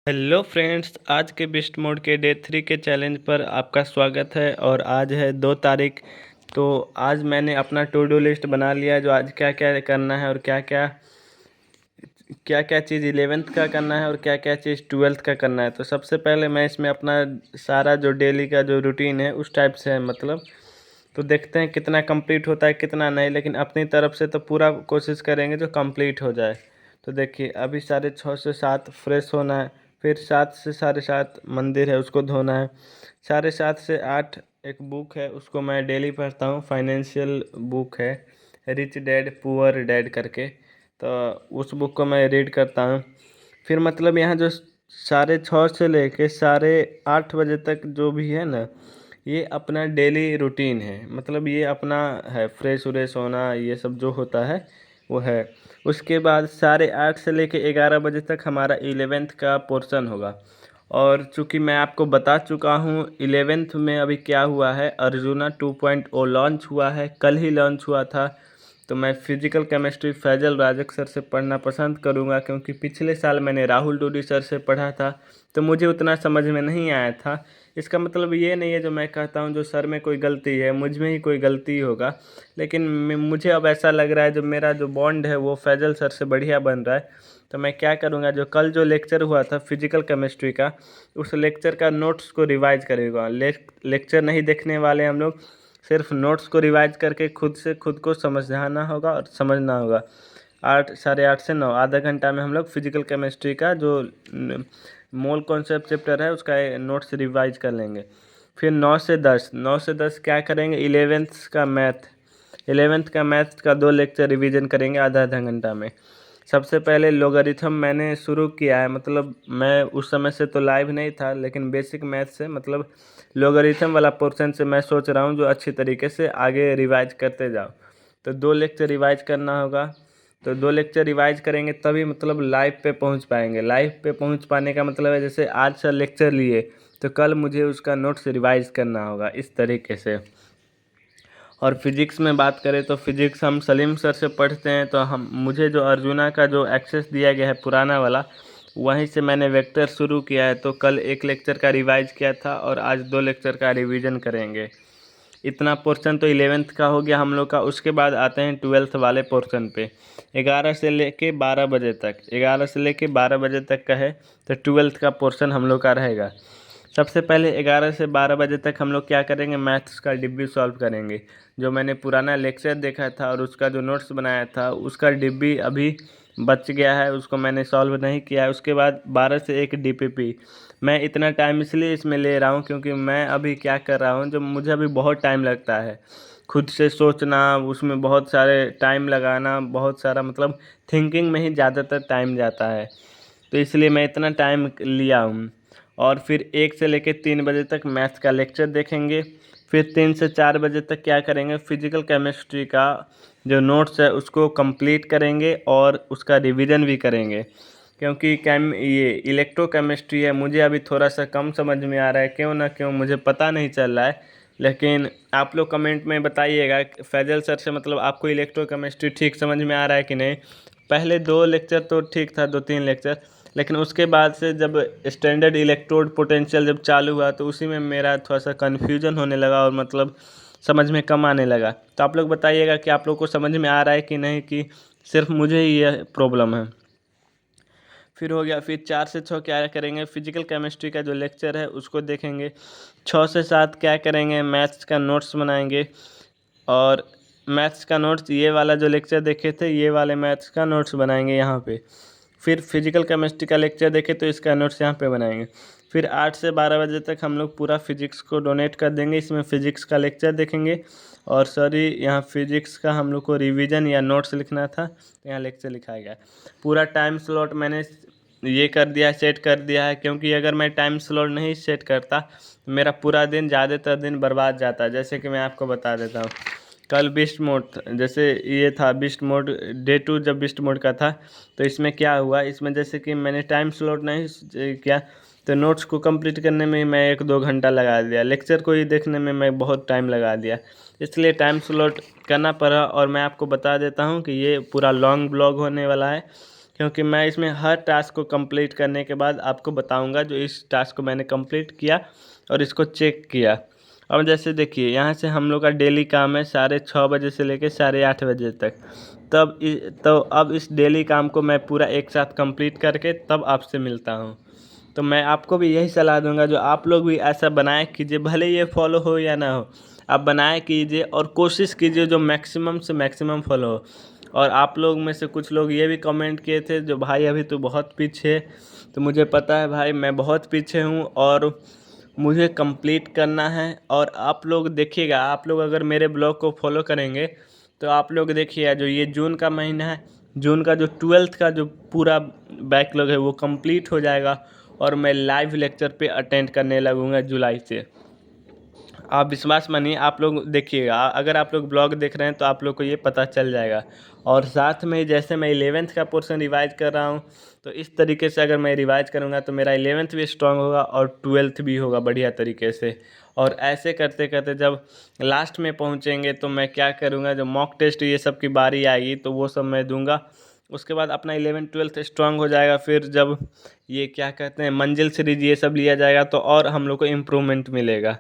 Hello friends, आज के Bisht mode के डे 3 के चैलेंज पर आपका स्वागत है। और आज है 2 तारीख। तो आज मैंने अपना टू डू लिस्ट बना लिया है, जो आज क्या क्या करना है और क्या क्या चीज़ 11th का करना है और क्या क्या चीज़ 12th का करना है। तो सबसे पहले मैं इसमें अपना सारा जो डेली का जो रूटीन है उस टाइप से है, मतलब तो देखते हैं कितना कंप्लीट होता है कितना नहीं, लेकिन अपनी तरफ से तो पूरा कोशिश करेंगे जो कंप्लीट हो जाए। तो देखिए, अभी 6:30 से 7 फ्रेश होना है, फिर 7 से 7:30 मंदिर है उसको धोना है, 7:30 से 8 एक बुक है उसको मैं डेली पढ़ता हूँ, फाइनेंशियल बुक है, रिच डैड पुअर डैड करके। तो उस बुक को मैं रीड करता हूँ। फिर मतलब यहाँ जो 6:30 से लेके 8:30 बजे तक जो भी है ना, ये अपना डेली रूटीन है, मतलब ये अपना है, फ्रेश व्रेश होना ये सब जो होता है वो है। उसके बाद 8:30 से लेके 11 बजे तक हमारा 11th का पोर्शन होगा। और चूँकि मैं आपको बता चुका हूँ 11th में अभी क्या हुआ है, अर्जुना 2.0 लॉन्च हुआ है, कल ही लॉन्च हुआ था। तो मैं फिजिकल केमिस्ट्री फैजल राजक सर से पढ़ना पसंद करूंगा, क्योंकि पिछले साल मैंने राहुल डूडी सर से पढ़ा था तो मुझे उतना समझ में नहीं आया था। इसका मतलब ये नहीं है जो मैं कहता हूँ जो सर में कोई गलती है, मुझ में ही कोई गलती होगा, लेकिन मुझे अब ऐसा लग रहा है जो मेरा जो बॉन्ड है वो फैजल सर से बढ़िया बन रहा है। तो मैं क्या करूँगा, जो कल जो लेक्चर हुआ था फिजिकल केमिस्ट्री का, उस लेक्चर का नोट्स को रिवाइज करेगा। लेक्चर नहीं देखने वाले हम लोग, सिर्फ नोट्स को रिवाइज करके खुद से खुद को समझाना होगा और समझना होगा। 8 8:30 से 9 आधा घंटा में हम लोग फिजिकल केमिस्ट्री का जो मोल कॉन्सेप्ट चैप्टर है उसका नोट्स रिवाइज कर लेंगे। फिर 9 से 10 क्या करेंगे, 11th का मैथ का 2 लेक्चर रिवीजन करेंगे आधा आधा घंटा में। सबसे पहले लोगरिथम मैंने शुरू किया है, मतलब मैं उस समय से तो लाइव नहीं था, लेकिन बेसिक मैथ से मतलब लोगरिथम वाला पोर्शन से मैं सोच रहा हूँ जो अच्छी तरीके से आगे रिवाइज करते जाओ। तो 2 लेक्चर रिवाइज करना होगा। तो 2 लेक्चर रिवाइज करेंगे तभी मतलब लाइव पे पहुँच पाएंगे। लाइव पे पहुँच पाने का मतलब है जैसे आज से लेक्चर लिए तो कल मुझे उसका नोट्स रिवाइज करना होगा, इस तरीके से। और फिजिक्स में बात करें तो फिजिक्स हम सलीम सर से पढ़ते हैं, तो हम मुझे जो अर्जुना का जो एक्सेस दिया गया है पुराना वाला, वहीं से मैंने वेक्टर शुरू किया है। तो कल 1 लेक्चर का रिवाइज किया था और आज 2 लेक्चर का रिवीजन करेंगे। इतना पोर्शन तो 11th का हो गया हम लोग का। उसके बाद आते हैं 12th वाले पोर्शन पे। 11 से लेके 12 बजे तक का है, तो 12th का पोर्शन हम लोग का रहेगा। सबसे पहले 11 से 12 बजे तक हम लोग क्या करेंगे, मैथ्स का डिब्बी सॉल्व करेंगे। जो मैंने पुराना लेक्चर देखा था और उसका जो नोट्स बनाया था उसका डिब्बी अभी बच गया है, उसको मैंने सॉल्व नहीं किया है। उसके बाद 12 से 1 डीपीपी। मैं इतना टाइम इसलिए इसमें ले रहा हूँ क्योंकि मैं अभी क्या कर रहा हूँ, जो मुझे अभी बहुत टाइम लगता है खुद से सोचना, उसमें बहुत सारे टाइम लगाना, बहुत सारा मतलब थिंकिंग में ही ज़्यादातर टाइम जाता है। तो इसलिए मैं इतना टाइम लिया हूँ। और फिर 1 से लेकर 3 बजे तक मैथ्स का लेक्चर देखेंगे। फिर 3 से 4 बजे तक क्या करेंगे, फिजिकल केमिस्ट्री का जो नोट्स है उसको कंप्लीट करेंगे और उसका रिवीजन भी करेंगे। क्योंकि ये इलेक्ट्रोकेमिस्ट्री है, मुझे अभी थोड़ा सा कम समझ में आ रहा है, क्यों ना क्यों मुझे पता नहीं चल रहा है। लेकिन आप लोग कमेंट में बताइएगा फैजल सर से, मतलब आपको इलेक्ट्रोकेमिस्ट्री ठीक समझ में आ रहा है कि नहीं। पहले 2 लेक्चर तो ठीक था, 2 3 लेक्चर, लेकिन उसके बाद से जब स्टैंडर्ड इलेक्ट्रोड पोटेंशियल जब चालू हुआ तो उसी में मेरा थोड़ा सा कन्फ्यूजन होने लगा और मतलब समझ में कम आने लगा। तो आप लोग बताइएगा कि आप लोग को समझ में आ रहा है कि नहीं, कि सिर्फ मुझे ही यह प्रॉब्लम है। फिर हो गया, फिर 4 से 6 क्या करेंगे, फिजिकल केमिस्ट्री का जो लेक्चर है उसको देखेंगे। 6 से 7 क्या करेंगे, मैथ्स का नोट्स बनाएंगे। और मैथ्स का नोट्स, ये वाला जो लेक्चर देखे थे ये वाले मैथ्स का नोट्स बनाएंगे यहाँ पे। फिर फिजिकल केमिस्ट्री का लेक्चर देखे तो इसका नोट्स यहाँ पे बनाएंगे। फिर 8 से 12 बजे तक हम लोग पूरा फिजिक्स को डोनेट कर देंगे, इसमें फिजिक्स का लेक्चर देखेंगे। और सॉरी, यहाँ फिजिक्स का हम लोग को रिवीजन या नोट्स लिखना था, तो यहाँ लेक्चर लिखा गया। पूरा टाइम स्लॉट मैंने ये कर दिया है, सेट कर दिया है, क्योंकि अगर मैं टाइम स्लॉट नहीं सेट करता तो मेरा पूरा दिन, ज़्यादातर दिन बर्बाद जाता है। जैसे कि मैं आपको बता देता हूँ, कल बिस्ट मोड जैसे ये था बिस्ट मोड डे 2, जब बिस्ट मोड का था तो इसमें क्या हुआ, इसमें जैसे कि मैंने टाइम स्लॉट नहीं किया तो नोट्स को कंप्लीट करने में मैं 1 2 घंटा लगा दिया, लेक्चर को ही देखने में मैं बहुत टाइम लगा दिया, इसलिए टाइम स्लॉट करना पड़ा। और मैं आपको बता देता हूँ कि ये पूरा लॉन्ग ब्लॉग होने वाला है, क्योंकि मैं इसमें हर टास्क को कंप्लीट करने के बाद आपको बताऊंगा जो इस टास्क को मैंने कंप्लीट किया और इसको चेक किया। अब जैसे देखिए यहाँ से हम लोग का डेली काम है 6:30 बजे से लेकर 8:30 बजे तक। तो अब इस डेली काम को मैं पूरा एक साथ कंप्लीट करके तब आपसे मिलता हूँ। तो मैं आपको भी यही सलाह दूंगा, जो आप लोग भी ऐसा बनाए कीजिए, भले ये फॉलो हो या ना हो, आप बनाए कीजिए और कोशिश कीजिए जो मैक्सिमम से मैक्सिमम फॉलो हो। और आप लोग में से कुछ लोग ये भी कमेंट किए थे जो भाई अभी तो बहुत पीछे, तो मुझे पता है भाई मैं बहुत पीछे हूँ और मुझे कंप्लीट करना है। और आप लोग देखिएगा, आप लोग अगर मेरे ब्लॉग को फॉलो करेंगे तो आप लोग देखिएगा जो ये जून का महीना है, जून का जो 12th का जो पूरा बैकलॉग है वो कंप्लीट हो जाएगा और मैं लाइव लेक्चर पे अटेंड करने लगूंगा जुलाई से। आप विश्वास मानिए, आप लोग देखिएगा, अगर आप लोग ब्लॉग देख रहे हैं तो आप लोग को ये पता चल जाएगा। और साथ में जैसे मैं 11th का पोर्शन रिवाइज कर रहा हूँ, तो इस तरीके से अगर मैं रिवाइज करूँगा तो मेरा 11th भी स्ट्रांग होगा और 12th भी होगा बढ़िया तरीके से। और ऐसे करते करते जब लास्ट में पहुँचेंगे तो मैं क्या करूँगा, जो मॉक टेस्ट ये सब की बारी आएगी तो वो सब मैं दूंगा। उसके बाद अपना 11th 12th स्ट्रांग हो जाएगा। फिर जब ये क्या कहते हैं मंजिल सीरीज ये सब लिया जाएगा तो और हम लोग को इम्प्रूवमेंट मिलेगा।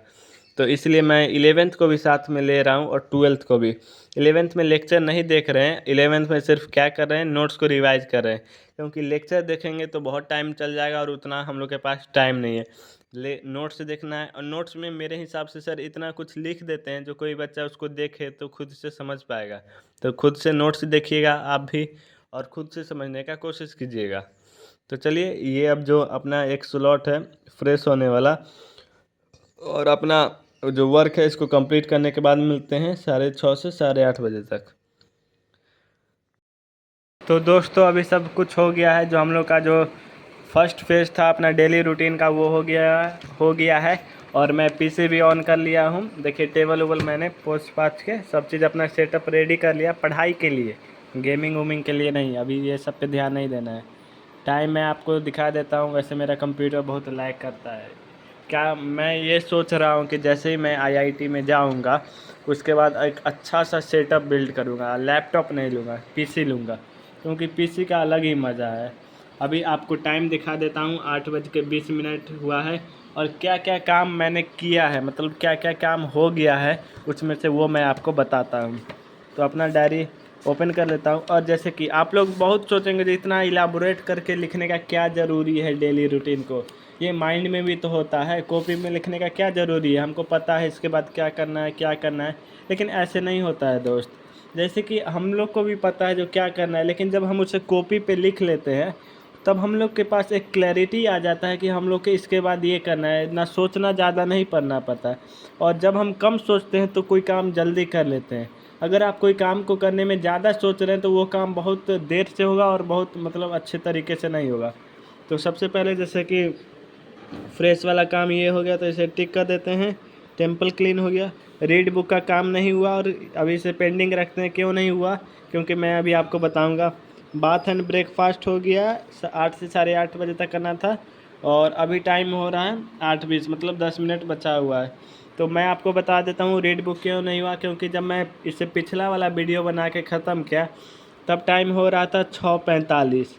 तो इसलिए मैं 11th को भी साथ में ले रहा हूँ और 12th को भी। 11th में लेक्चर नहीं देख रहे हैं, 11th में सिर्फ क्या कर रहे हैं, नोट्स को रिवाइज कर रहे हैं। क्योंकि लेक्चर देखेंगे तो बहुत टाइम चल जाएगा और उतना हम लोग के पास टाइम नहीं है। नोट्स देखना है, और नोट्स में मेरे हिसाब से सर इतना कुछ लिख देते हैं जो कोई बच्चा उसको देखे तो खुद से समझ पाएगा। तो खुद से नोट्स देखिएगा आप भी और खुद से समझने का कोशिश कीजिएगा। तो चलिए, ये अब जो अपना एक स्लॉट है फ्रेश होने वाला और अपना जो वर्क है इसको कंप्लीट करने के बाद मिलते हैं 6:30 से 8:30 बजे तक। तो दोस्तों अभी सब कुछ हो गया है, जो हम लोग का जो फर्स्ट फेज था अपना डेली रूटीन का वो हो गया है। और मैं पीसी भी ऑन कर लिया हूँ। देखिए टेबल वेबल मैंने पोस्ट पाछ के सब चीज़ अपना सेटअप रेडी कर लिया पढ़ाई के लिए, गेमिंग वूमिंग के लिए नहीं। अभी ये सब पे ध्यान नहीं देना है। टाइम मैं आपको दिखा देता हूँ। वैसे मेरा कंप्यूटर बहुत लैग करता है। क्या मैं ये सोच रहा हूँ कि जैसे ही मैं आईआईटी में जाऊँगा उसके बाद एक अच्छा सा सेटअप बिल्ड करूँगा। लैपटॉप नहीं लूँगा, पीसी लूँगा, क्योंकि पीसी का अलग ही मज़ा है। अभी आपको टाइम दिखा देता हूँ, 8:20 हुआ है। और क्या क्या काम मैंने किया है, मतलब क्या क्या काम हो गया है उसमें से वो मैं आपको बताता हूँ। तो अपना डायरी ओपन कर लेता हूँ। और जैसे कि आप लोग बहुत सोचेंगे कि इतना इलाबोरेट करके लिखने का क्या ज़रूरी है डेली रूटीन को, ये माइंड में भी तो होता है, कॉपी में लिखने का क्या ज़रूरी है, हमको पता है इसके बाद क्या करना है क्या करना है। लेकिन ऐसे नहीं होता है दोस्त। जैसे कि हम लोग को भी पता है जो क्या करना है, लेकिन जब हम उसे कॉपी पे लिख लेते हैं तब हम लोग के पास एक क्लैरिटी आ जाता है कि हम लोग के इसके बाद ये करना है, ना सोचना ज़्यादा नहीं पड़ना पड़ता है। और जब हम कम सोचते हैं तो कोई काम जल्दी कर लेते हैं। अगर आप कोई काम को करने में ज़्यादा सोच रहे हैं तो वो काम बहुत देर से होगा और बहुत मतलब अच्छे तरीके से नहीं होगा। तो सबसे पहले जैसे कि फ्रेश वाला काम ये हो गया तो इसे टिक कर देते हैं। टेम्पल क्लीन हो गया। रीड बुक का काम नहीं हुआ और अभी इसे पेंडिंग रखते हैं। क्यों नहीं हुआ, क्योंकि मैं अभी आपको बताऊंगा। बाथ एंड ब्रेकफास्ट हो गया, 8 से 8:30 बजे तक करना था और अभी टाइम हो रहा है 8:20, मतलब 10 मिनट बचा हुआ है। तो मैं आपको बता देता हूँ रीड बुक क्यों नहीं हुआ, क्योंकि जब मैं इससे पिछला वाला वीडियो बना के ख़त्म किया तब टाइम हो रहा था 6:45।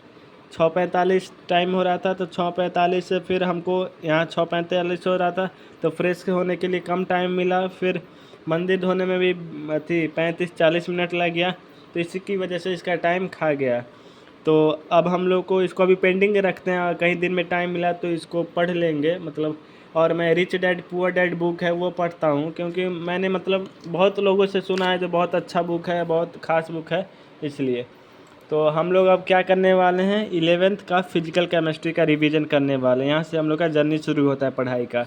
6:45 टाइम हो रहा था, तो 6:45 से फिर हमको यहाँ 6:45 हो रहा था, तो फ्रेश होने के लिए कम टाइम मिला। फिर मंदिर धोने में भी 35-40 मिनट लग गया, तो इसी की वजह से इसका टाइम खा गया। तो अब हम लोग को इसको अभी पेंडिंग रखते हैं और कहीं दिन में टाइम मिला तो इसको पढ़ लेंगे मतलब। और मैं rich dad poor dad book है वो पढ़ता हूँ, क्योंकि मैंने मतलब बहुत लोगों से सुना है जो बहुत अच्छा बुक है, बहुत ख़ास बुक है, इसलिए। तो हम लोग अब क्या करने वाले हैं, 11th का फिजिकल केमिस्ट्री का रिवीजन करने वाले हैं। यहाँ से हम लोग का जर्नी शुरू होता है पढ़ाई का।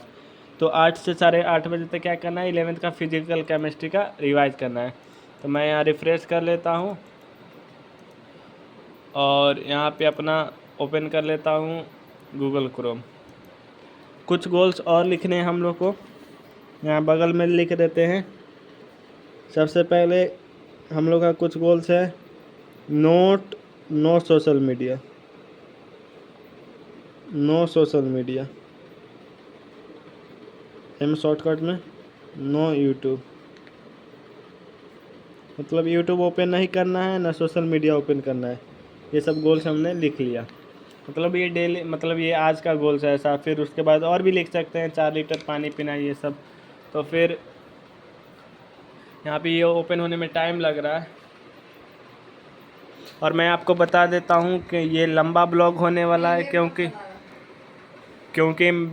तो 8 से 8:30 बजे तक क्या करना है, 11th का फिजिकल केमिस्ट्री का रिवाइज करना है। तो मैं यहाँ रिफ़्रेश कर लेता हूँ और यहाँ पे अपना ओपन कर लेता हूँ गूगल क्रोम। कुछ गोल्स और लिखने हैं हम लोग को, यहाँ बगल में लिख देते हैं। सबसे पहले हम लोग का कुछ गोल्स है, no social media, no social media, एम शॉर्टकट में नो यूट्यूब, मतलब यूट्यूब ओपन नहीं करना है, ना सोशल मीडिया ओपन करना है। ये सब गोल्स हमने लिख लिया। मतलब ये डेली, मतलब ये आज का गोल्स है ऐसा। फिर उसके बाद और भी लिख सकते हैं, 4 लीटर पानी पीना, ये सब। तो फिर यहाँ पे ये ओपन होने में टाइम लग रहा है। और मैं आपको बता देता हूँ कि ये लंबा ब्लॉग होने वाला है, क्योंकि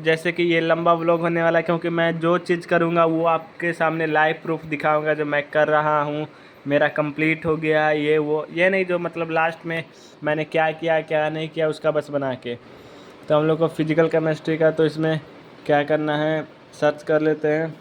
जैसे कि ये लंबा ब्लॉग होने वाला है क्योंकि मैं जो चीज़ करूँगा वो आपके सामने लाइव प्रूफ दिखाऊँगा, जो मैं कर रहा हूँ, मेरा कंप्लीट हो गया ये वो, ये नहीं जो मतलब लास्ट में मैंने क्या किया क्या नहीं किया उसका बस बना के। तो हम लोग को फिजिकल केमिस्ट्री का तो इसमें क्या करना है, सर्च कर लेते हैं।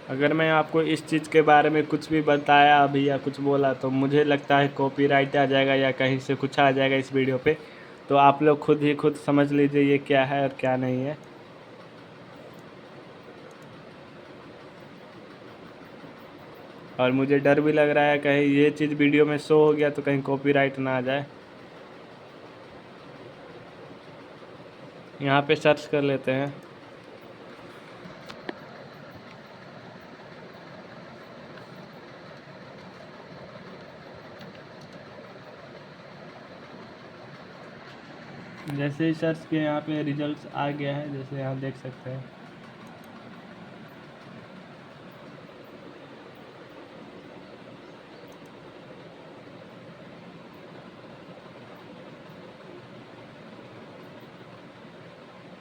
अगर मैं आपको इस चीज़ के बारे में कुछ भी बताया अभी या कुछ बोला तो मुझे लगता है कॉपीराइट आ जाएगा या कहीं से कुछ आ जाएगा इस वीडियो पे। तो आप लोग खुद समझ लीजिए ये क्या है और क्या नहीं है। और मुझे डर भी लग रहा है कहीं ये चीज़ वीडियो में शो हो गया तो कहीं कॉपीराइट ना आ जाए। यहाँ पे सर्च कर लेते हैं। जैसे ही सर्च किया यहाँ पे रिजल्ट्स आ गया है, जैसे यहाँ देख सकते हैं।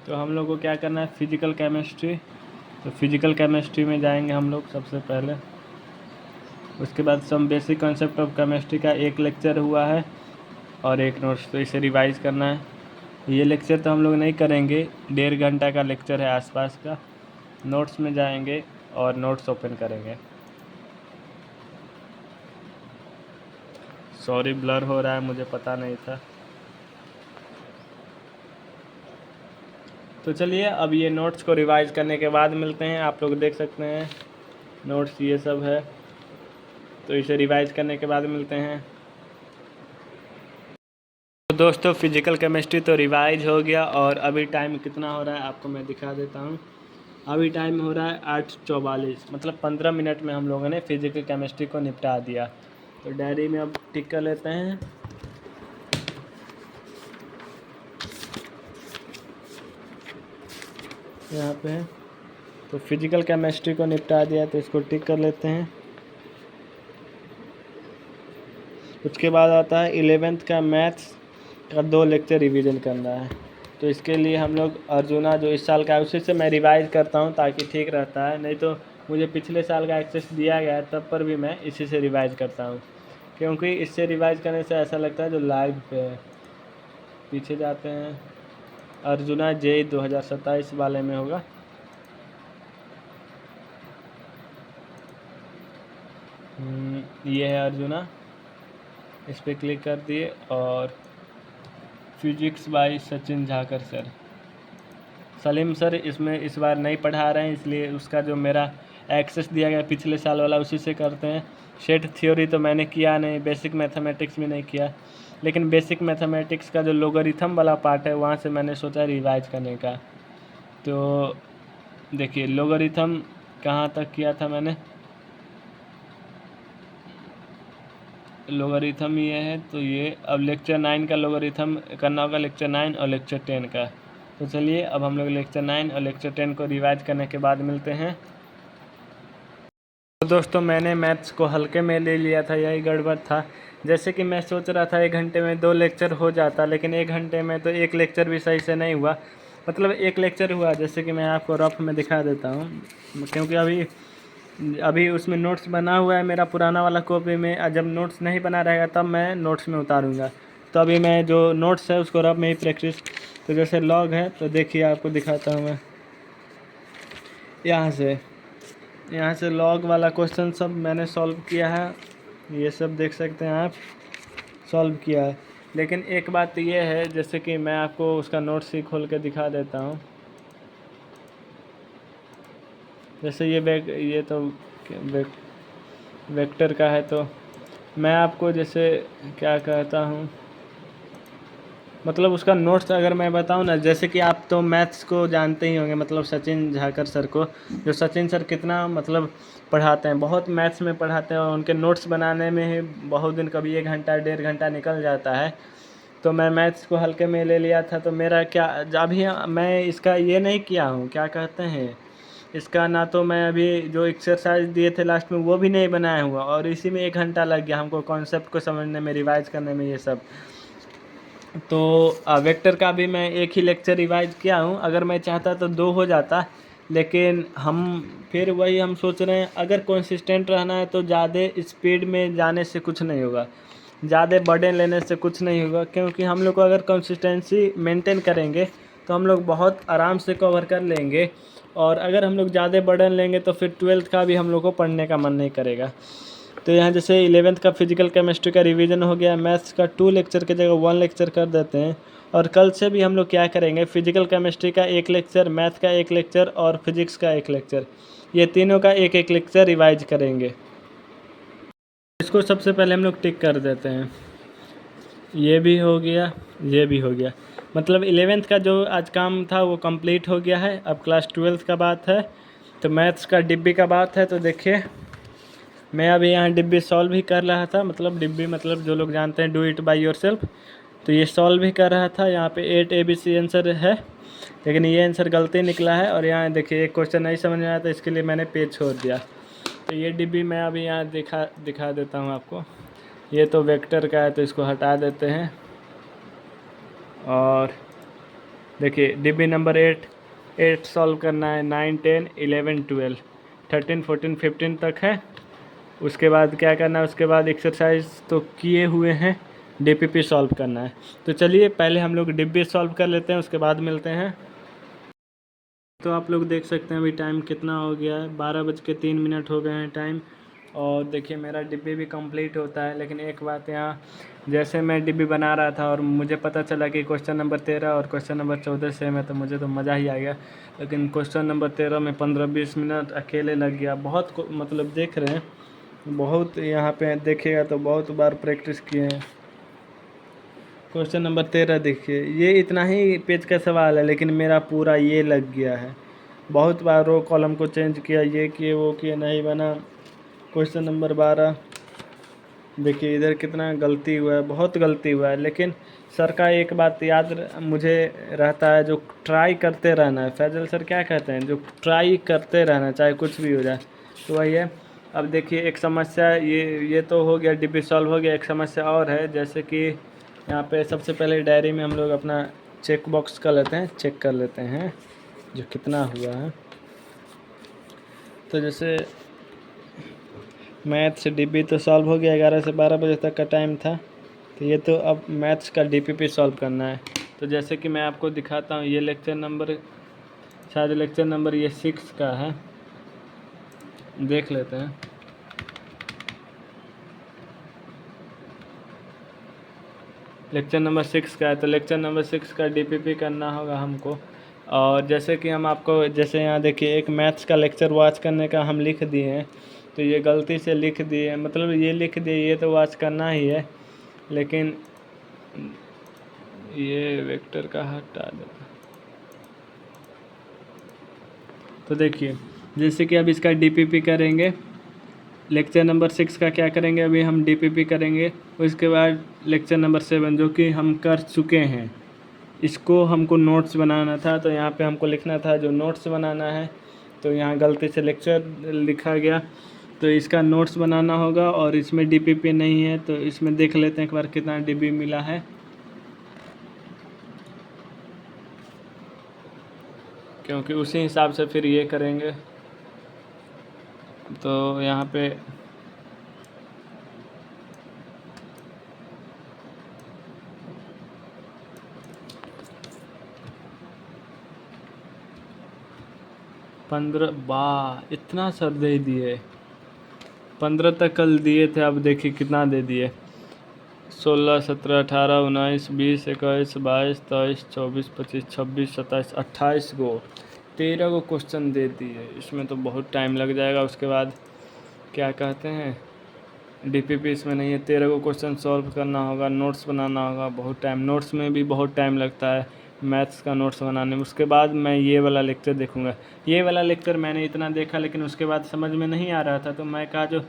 तो हम लोग को क्या करना है, फिजिकल केमिस्ट्री। तो फिजिकल केमिस्ट्री में जाएंगे हम लोग सबसे पहले। उसके बाद some basic concept of chemistry का एक लेक्चर हुआ है और एक नोट्स, तो इसे रिवाइज़ करना है। ये लेक्चर तो हम लोग नहीं करेंगे, 1.5 घंटा का लेक्चर है आसपास का। नोट्स में जाएंगे और नोट्स ओपन करेंगे। सॉरी ब्लर हो रहा है, मुझे पता नहीं था। तो चलिए अब ये नोट्स को रिवाइज़ करने के बाद मिलते हैं। आप लोग देख सकते हैं नोट्स ये सब है, तो इसे रिवाइज़ करने के बाद मिलते हैं। तो दोस्तों फिजिकल केमिस्ट्री तो रिवाइज हो गया और अभी टाइम कितना हो रहा है आपको मैं दिखा देता हूँ। अभी टाइम हो रहा है 8:44, मतलब 15 मिनट में हम लोगों ने फिजिकल केमिस्ट्री को निपटा दिया। तो डायरी में अब टिक कर लेते हैं। यहाँ पे है, तो फिजिकल केमिस्ट्री को निपटा दिया तो इसको टिक कर लेते हैं। उसके बाद आता है 11th का मैथ्स का 2 लेक्चर रिवीजन करना है। तो इसके लिए हम लोग अर्जुना जो इस साल का है उसी से मैं रिवाइज़ करता हूँ ताकि ठीक रहता है, नहीं तो मुझे पिछले साल का एक्सेस दिया गया है तब पर भी मैं इसी से रिवाइज़ करता हूँ, क्योंकि इससे रिवाइज़ करने से ऐसा लगता है जो लाइव पे है। पीछे जाते हैं, अर्जुना जेई 2027 वाले में होगा। ये है अर्जुना, इस पर क्लिक कर दिए और physics by Sachin Jhakar sir. Salim sir इसमें इस बार नहीं पढ़ा रहे हैं, इसलिए उसका जो मेरा एक्सेस दिया गया पिछले साल वाला उसी से करते हैं। सेट थ्योरी तो मैंने किया नहीं, बेसिक मैथमेटिक्स भी नहीं किया, लेकिन बेसिक मैथमेटिक्स का जो लोगरिथम वाला पार्ट है वहाँ से मैंने सोचा रिवाइज करने का। तो देखिए लोगरिथम कहाँ तक किया था मैंने, लोगरिथम ये है। तो ये अब लेक्चर 9 का लोगरिथम करना होगा, लेक्चर 9 और लेक्चर 10 का। तो चलिए अब हम लोग लेक्चर 9 और लेक्चर 10 को रिवाइज करने के बाद मिलते हैं। तो दोस्तों मैंने मैथ्स को हल्के में ले लिया था, यही गड़बड़ था। जैसे कि मैं सोच रहा था 1 घंटे में 2 लेक्चर हो जाता, लेकिन 1 घंटे में तो 1 लेक्चर भी सही से नहीं हुआ। मतलब 1 लेक्चर हुआ, जैसे कि मैं आपको रफ में दिखा देता हूँ, क्योंकि अभी उसमें नोट्स बना हुआ है मेरा पुराना वाला कॉपी में। जब नोट्स नहीं बना रहेगा तब मैं नोट्स में उतारूँगा। तो अभी मैं जो नोट्स है उसको रफ में ही प्रैक्टिस। तो जैसे लॉग है तो देखिए आपको दिखाता हूँ मैं, यहाँ से लॉग वाला क्वेश्चन सब मैंने सॉल्व किया है, ये सब देख सकते हैं आप, सॉल्व किया है। लेकिन एक बात ये है, जैसे कि मैं आपको उसका नोट्स ही खोल के दिखा देता हूँ। जैसे ये तो वेक्टर का है, तो मैं आपको जैसे क्या कहता हूँ, मतलब उसका नोट्स अगर मैं बताऊं ना, जैसे कि आप तो मैथ्स को जानते ही होंगे, मतलब सचिन झाकर सर को, जो सचिन सर कितना मतलब पढ़ाते हैं, बहुत मैथ्स में पढ़ाते हैं, और उनके नोट्स बनाने में ही बहुत दिन, कभी 1 घंटा 1.5 घंटा निकल जाता है। तो मैं मैथ्स को हल्के में ले लिया था, तो मेरा क्या, अभी मैं इसका ये नहीं किया हूँ, क्या कहते हैं इसका, ना तो मैं अभी जो एक्सरसाइज दिए थे लास्ट में वो भी नहीं बनाया हुआ, और इसी में 1 घंटा लग गया हमको कॉन्सेप्ट को समझने में, रिवाइज करने में ये सब। तो वेक्टर का भी मैं एक ही लेक्चर रिवाइज किया हूँ, अगर मैं चाहता तो 2 हो जाता, लेकिन हम फिर वही हम सोच रहे हैं, अगर कंसिस्टेंट रहना है तो ज़्यादा स्पीड में जाने से कुछ नहीं होगा, ज़्यादा बर्डन लेने से कुछ नहीं होगा, क्योंकि हम लोग को अगर कंसिस्टेंसी मेंटेन करेंगे तो हम लोग बहुत आराम से कवर कर लेंगे। और अगर हम लोग ज़्यादा बर्डन लेंगे तो फिर 12th का भी हम लोग को पढ़ने का मन नहीं करेगा। तो यहाँ जैसे 11th का फिजिकल केमिस्ट्री का रिवीजन हो गया, मैथ्स का 2 लेक्चर की जगह 1 लेक्चर कर देते हैं। और कल से भी हम लोग क्या करेंगे, फिजिकल केमिस्ट्री का 1 लेक्चर, मैथ का 1 लेक्चर और फिजिक्स का 1 लेक्चर, ये तीनों का 1-1 लेक्चर रिवाइज करेंगे। इसको सबसे पहले हम लोग टिक कर देते हैं, ये भी हो गया, ये भी हो गया, मतलब 11th का जो आज काम था वो कंप्लीट हो गया है। अब क्लास 12th का बात है, तो मैथ्स का डिब्बी का बात है। तो देखिए मैं अभी यहाँ डिब्बी सॉल्व भी कर रहा था, मतलब डिब्बी मतलब जो लोग जानते हैं डू इट बाय योरसेल्फ, तो ये सॉल्व भी कर रहा था। यहाँ पे 8 ABC आंसर है, लेकिन ये आंसर गलती निकला है। और यहाँ देखिए एक क्वेश्चन नहीं समझ में आया, तो इसके लिए मैंने पेज छोड़ दिया। तो ये डिब्बी मैं अभी यहाँ दिखा देता हूँ आपको। ये तो वेक्टर का है, तो इसको हटा देते हैं। और देखिए डिब्बी नंबर 8 सॉल्व करना है, 9 10 11 12 13 14 15 तक है। उसके बाद क्या करना है, उसके बाद एक्सरसाइज तो किए हुए हैं, DPP सॉल्व करना है। तो चलिए पहले हम लोग डिब्बी सॉल्व कर लेते हैं, उसके बाद मिलते हैं। तो आप लोग देख सकते हैं अभी टाइम कितना हो गया है, 12:03 हो गए हैं टाइम। और देखिए मेरा डिब्बी भी कंप्लीट होता है, लेकिन एक बात यहाँ, जैसे मैं डिब्बी बना रहा था और मुझे पता चला कि क्वेश्चन नंबर 13 और क्वेश्चन नंबर 14 सेम है, तो मुझे तो मज़ा ही आ गया। लेकिन क्वेश्चन नंबर 13 में 15-20 मिनट अकेले लग गया, बहुत मतलब देख रहे हैं, बहुत यहाँ पे देखिएगा तो बहुत बार प्रैक्टिस किए हैं। क्वेश्चन नंबर 13 देखिए, ये इतना ही पेज का सवाल है, लेकिन मेरा पूरा ये लग गया है। बहुत बार रो कॉलम को चेंज किया, ये किए वो किए, नहीं बना। क्वेश्चन नंबर 12 देखिए, इधर कितना गलती हुआ है, बहुत गलती हुआ है। लेकिन सर का एक बात याद मुझे रहता है, जो ट्राई करते रहना है। फैजल सर क्या कहते हैं, जो ट्राई करते रहना, चाहे कुछ भी हो जाए, तो वही है। अब देखिए एक समस्या, ये तो हो गया, डिब्बी सॉल्व हो गया। एक समस्या और है, जैसे कि यहाँ पे सबसे पहले डायरी में हम लोग अपना चेक बॉक्स कर लेते हैं, चेक कर लेते हैं जो कितना हुआ है। तो जैसे मैथ्स डिब्बी तो सॉल्व हो गया, 11 से 12 बजे तक का टाइम था। तो ये तो अब मैथ्स का DPP सॉल्व करना है। तो जैसे कि मैं आपको दिखाता हूँ, ये लेक्चर नंबर, शायद लेक्चर नंबर ये 6 का है, देख लेते हैं। लेक्चर नंबर 6 का है, तो लेक्चर नंबर 6 का DPP करना होगा हमको। और जैसे कि हम आपको, जैसे यहाँ देखिए एक मैथ्स का लेक्चर वॉच करने का हम लिख दिए हैं, तो ये गलती से लिख दिए, मतलब ये लिख दिए, ये तो वॉच करना ही है, लेकिन ये वेक्टर का हटा देता। तो देखिए जैसे कि अब इसका DPP करेंगे, लेक्चर नंबर 6 का क्या करेंगे, अभी हम DPP करेंगे। उसके बाद लेक्चर नंबर 7 जो कि हम कर चुके हैं, इसको हमको नोट्स बनाना था। तो यहाँ पे हमको लिखना था जो नोट्स बनाना है, तो यहाँ गलती से लेक्चर लिखा गया, तो इसका नोट्स बनाना होगा। और इसमें DPP नहीं है, तो इसमें देख लेते हैं एक बार कितना DP मिला है, क्योंकि उसी हिसाब से फिर ये करेंगे। तो यहाँ पे इतना सर दे दिए, 15 तक कल दिए थे, अब देखिए कितना दे दिए, 16 17 18 19 20 21 22 23 24 25 26 27 28 गो, 13 गो क्वेश्चन दे दिए। इसमें तो बहुत टाइम लग जाएगा। उसके बाद क्या कहते हैं, डीपीपी इसमें नहीं है। 13 को क्वेश्चन सॉल्व करना होगा, नोट्स बनाना होगा, बहुत टाइम, नोट्स में भी बहुत टाइम लगता है मैथ्स का नोट्स बनाने में। उसके बाद मैं ये वाला लेक्चर देखूँगा। ये वाला लेक्चर मैंने इतना देखा, लेकिन उसके बाद समझ में नहीं आ रहा था, तो मैं कहा जो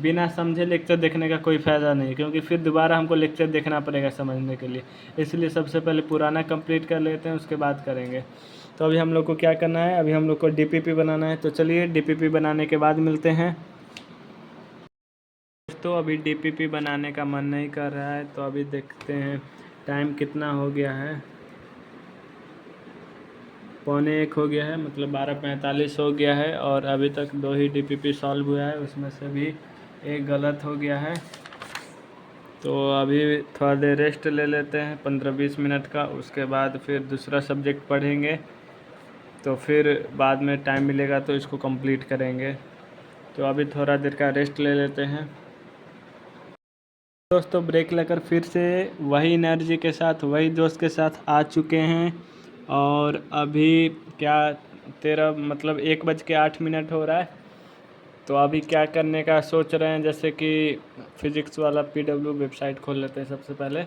बिना समझे लेक्चर देखने का कोई फ़ायदा नहीं, क्योंकि फिर दोबारा हमको लेक्चर देखना पड़ेगा समझने के लिए। इसलिए सबसे पहले पुराना कंप्लीट कर लेते हैं, उसके बाद करेंगे। तो अभी हम लोग को क्या करना है, अभी हम लोग को डीपीपी बनाना है। तो चलिए डीपीपी बनाने के बाद मिलते हैं। दोस्तों अभी डीपीपी बनाने का मन नहीं कर रहा है, तो अभी देखते हैं टाइम कितना हो गया है। 12:45 हो गया है, मतलब 12:45 हो गया है, और अभी तक 2 ही डीपीपी सॉल्व हुआ है, उसमें से भी एक गलत हो गया है। तो अभी थोड़ा देर रेस्ट ले लेते हैं 15-20 मिनट का, उसके बाद फिर दूसरा सब्जेक्ट पढ़ेंगे। तो फिर बाद में टाइम मिलेगा तो इसको कंप्लीट करेंगे। तो अभी थोड़ा देर का रेस्ट ले लेते हैं। दोस्तों ब्रेक लेकर फिर से वही एनर्जी के साथ, वही जोश के साथ आ चुके हैं। और अभी क्या 1:08 हो रहा है। तो अभी क्या करने का सोच रहे हैं, जैसे कि फिज़िक्स वाला पीडब्ल्यू वेबसाइट खोल लेते हैं सबसे पहले।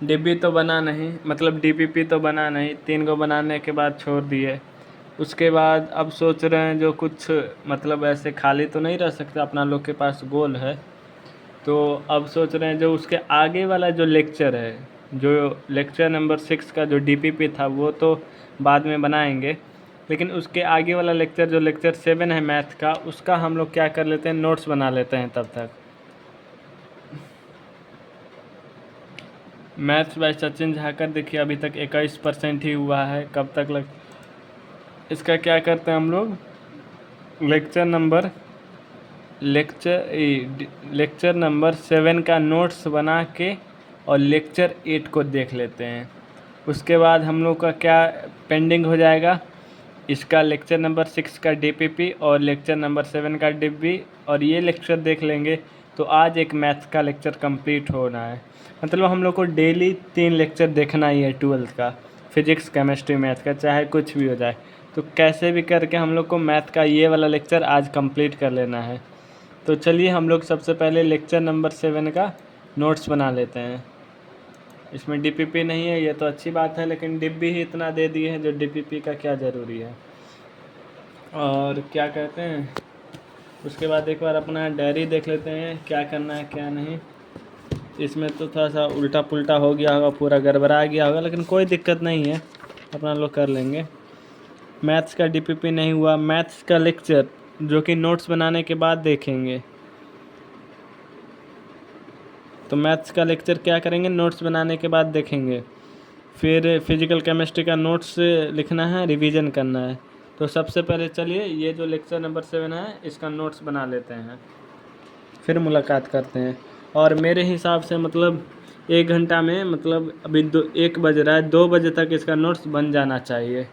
डीबी तो बना नहीं, मतलब डीपीपी तो बना नहीं, 3 को बनाने के बाद छोड़ दिए। उसके बाद अब सोच रहे हैं जो कुछ, मतलब ऐसे खाली तो नहीं रह सकता, अपना लोग के पास गोल है। तो अब सोच रहे हैं जो उसके आगे वाला जो लेक्चर है, जो लेक्चर नंबर 6 का जो डीपीपी था, वो तो बाद में बनाएंगे, लेकिन उसके आगे वाला लेक्चर जो लेक्चर 7 है मैथ का, उसका हम लोग क्या कर लेते हैं, नोट्स बना लेते हैं तब तक। मैथ्स बाय सचिन झा का देखिए अभी तक 21% ही हुआ है, कब तक लग। इसका क्या करते हैं हम लोग, लेक्चर नंबर 7 का नोट्स बना के और लेक्चर 8 को देख लेते हैं। उसके बाद हम लोग का क्या पेंडिंग हो जाएगा, इसका लेक्चर नंबर 6 का डीपीपी और लेक्चर नंबर 7 का डीपी, और ये लेक्चर देख लेंगे तो आज एक मैथ्स का लेक्चर कंप्लीट होना है। मतलब हम लोग को डेली 3 लेक्चर देखना ही है 12th का, फिजिक्स केमिस्ट्री मैथ का, चाहे कुछ भी हो जाए। तो कैसे भी करके हम लोग को मैथ का ये वाला लेक्चर आज कंप्लीट कर लेना है। तो चलिए हम लोग सबसे पहले लेक्चर नंबर 7 का नोट्स बना लेते हैं। इसमें डीपीपी नहीं है, ये तो अच्छी बात है, लेकिन डिब्बी ही इतना दे दिए हैं, जो डीपीपी का क्या ज़रूरी है। और क्या कहते हैं, उसके बाद एक बार अपना डायरी देख लेते हैं क्या करना है क्या नहीं। इसमें तो थोड़ा सा उल्टा पुल्टा हो गया होगा, पूरा गड़बड़ा गया होगा, लेकिन कोई दिक्कत नहीं है, अपना लोग कर लेंगे। मैथ्स का डीपीपी नहीं हुआ, मैथ्स का लेक्चर जो कि नोट्स बनाने के बाद देखेंगे। तो मैथ्स का लेक्चर क्या करेंगे, नोट्स बनाने के बाद देखेंगे। फिर फिजिकल केमिस्ट्री का नोट्स लिखना है, रिवीजन करना है। तो सबसे पहले चलिए ये जो लेक्चर नंबर 7 है इसका नोट्स बना लेते हैं, फिर मुलाकात करते हैं। और मेरे हिसाब से मतलब 1 घंटा में, मतलब अभी 1 बज रहा है, 2 बजे तक इसका नोट्स बन जाना चाहिए।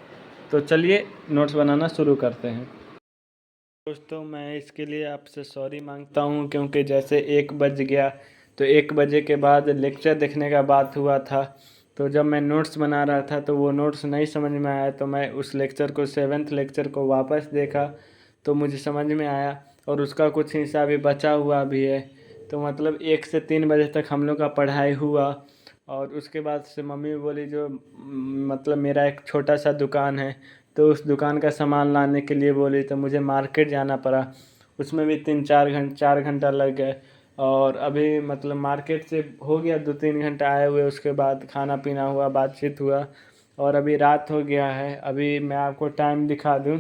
तो चलिए नोट्स बनाना शुरू करते हैं। दोस्तों मैं इसके लिए आपसे सॉरी मांगता हूँ, क्योंकि जैसे 1 बज गया, तो 1 बजे के बाद लेक्चर देखने का बात हुआ था। तो जब मैं नोट्स बना रहा था तो वो नोट्स नहीं समझ में आया, तो मैं उस लेक्चर को 7th लेक्चर को वापस देखा, तो मुझे समझ में आया, और उसका कुछ हिस्सा भी बचा हुआ भी है। तो मतलब 1 से 3 बजे तक हम लोग का पढ़ाई हुआ। और उसके बाद से मम्मी बोली, जो मतलब मेरा एक छोटा सा दुकान है, तो उस दुकान का सामान लाने के लिए बोली, तो मुझे मार्केट जाना पड़ा। उसमें भी 4 घंटा लग गए। और अभी मतलब मार्केट से हो गया 2-3 घंटा आए हुए, उसके बाद खाना पीना हुआ, बातचीत हुआ, और अभी रात हो गया है। अभी मैं आपको टाइम दिखा दूँ,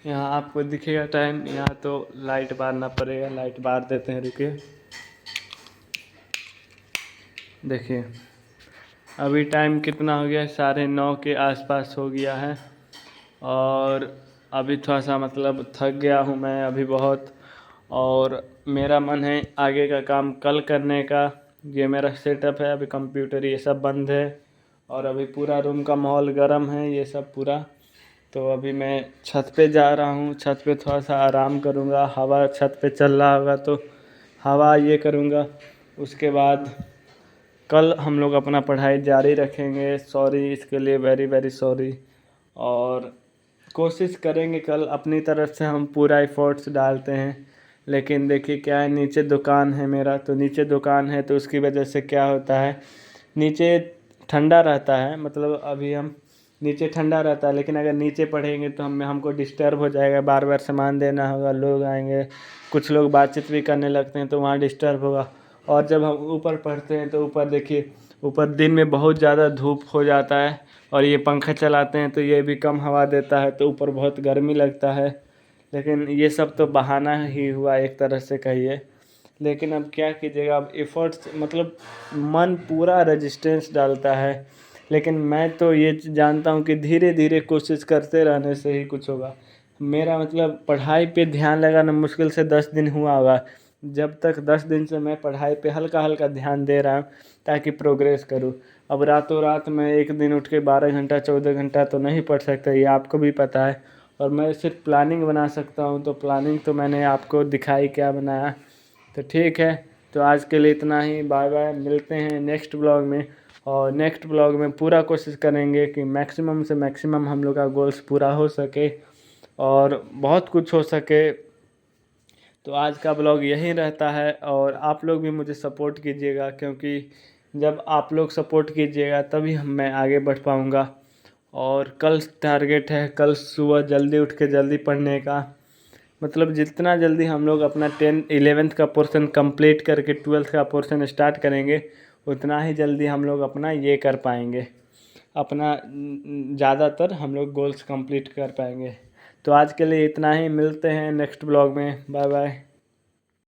यहाँ आपको दिखेगा टाइम, यहाँ तो लाइट बारना पड़ेगा, लाइट बार देते हैं, रुकिए। देखिए अभी टाइम कितना हो गया है, 9:30 के आसपास हो गया है। और अभी थोड़ा सा मतलब थक गया हूँ मैं अभी बहुत, और मेरा मन है आगे का काम कल करने का। ये मेरा सेटअप है, अभी कंप्यूटर ये सब बंद है, और अभी पूरा रूम का माहौल गर्म है ये सब पूरा। तो अभी मैं छत पे जा रहा हूँ, छत पे थोड़ा सा आराम करूँगा, हवा छत पे चल रहा होगा तो हवा ये करूँगा। उसके बाद कल हम लोग अपना पढ़ाई जारी रखेंगे। सॉरी इसके लिए, वेरी वेरी सॉरी। और कोशिश करेंगे कल अपनी तरफ से हम पूरा एफर्ट्स डालते हैं, लेकिन देखिए क्या है, नीचे दुकान है मेरा, तो नीचे दुकान है तो उसकी वजह से क्या होता है, नीचे ठंडा रहता है, मतलब अभी हम नीचे ठंडा रहता है, लेकिन अगर नीचे पढ़ेंगे तो हमको डिस्टर्ब हो जाएगा, बार बार सामान देना होगा, लोग आएंगे, कुछ लोग बातचीत भी करने लगते हैं तो वहाँ डिस्टर्ब होगा। और जब हम ऊपर पढ़ते हैं तो ऊपर देखिए, ऊपर दिन में बहुत ज़्यादा धूप हो जाता है, और ये पंखा चलाते हैं तो ये भी कम हवा देता है, तो ऊपर बहुत गर्मी लगता है। लेकिन ये सब तो बहाना ही हुआ एक तरह से कहिए। लेकिन अब क्या कीजिएगा, अब एफर्ट्स मतलब मन पूरा रेजिस्टेंस डालता है, लेकिन मैं तो ये जानता हूँ कि धीरे धीरे कोशिश करते रहने से ही कुछ होगा। मेरा मतलब पढ़ाई पे ध्यान लगाना मुश्किल से 10 दिन हुआ होगा, जब तक 10 दिन से मैं पढ़ाई पे हल्का हल्का ध्यान दे रहा हूँ ताकि प्रोग्रेस करूँ। अब रातों रात मैं एक दिन उठ के 12 घंटा 14 घंटा तो नहीं पढ़ सकता, ये आपको भी पता है। और मैं सिर्फ प्लानिंग बना सकता हूँ, तो प्लानिंग तो मैंने आपको दिखाई क्या बनाया। तो ठीक है, तो आज के लिए इतना ही, बाय बाय, मिलते हैं नेक्स्ट ब्लॉग में। और नेक्स्ट ब्लॉग में पूरा कोशिश करेंगे कि मैक्सिमम से मैक्सिमम हम लोग का गोल्स पूरा हो सके और बहुत कुछ हो सके। तो आज का ब्लॉग यही रहता है, और आप लोग भी मुझे सपोर्ट कीजिएगा, क्योंकि जब आप लोग सपोर्ट कीजिएगा तभी मैं आगे बढ़ पाऊँगा। और कल टारगेट है, कल सुबह जल्दी उठ के जल्दी पढ़ने का, मतलब जितना जल्दी हम लोग अपना 10 11th का पोर्शन कंप्लीट करके 12th का पोर्शन स्टार्ट करेंगे, उतना ही जल्दी हम लोग अपना ये कर पाएंगे, अपना ज़्यादातर हम लोग गोल्स कंप्लीट कर पाएंगे। तो आज के लिए इतना ही, मिलते हैं नेक्स्ट ब्लॉग में, बाय बाय।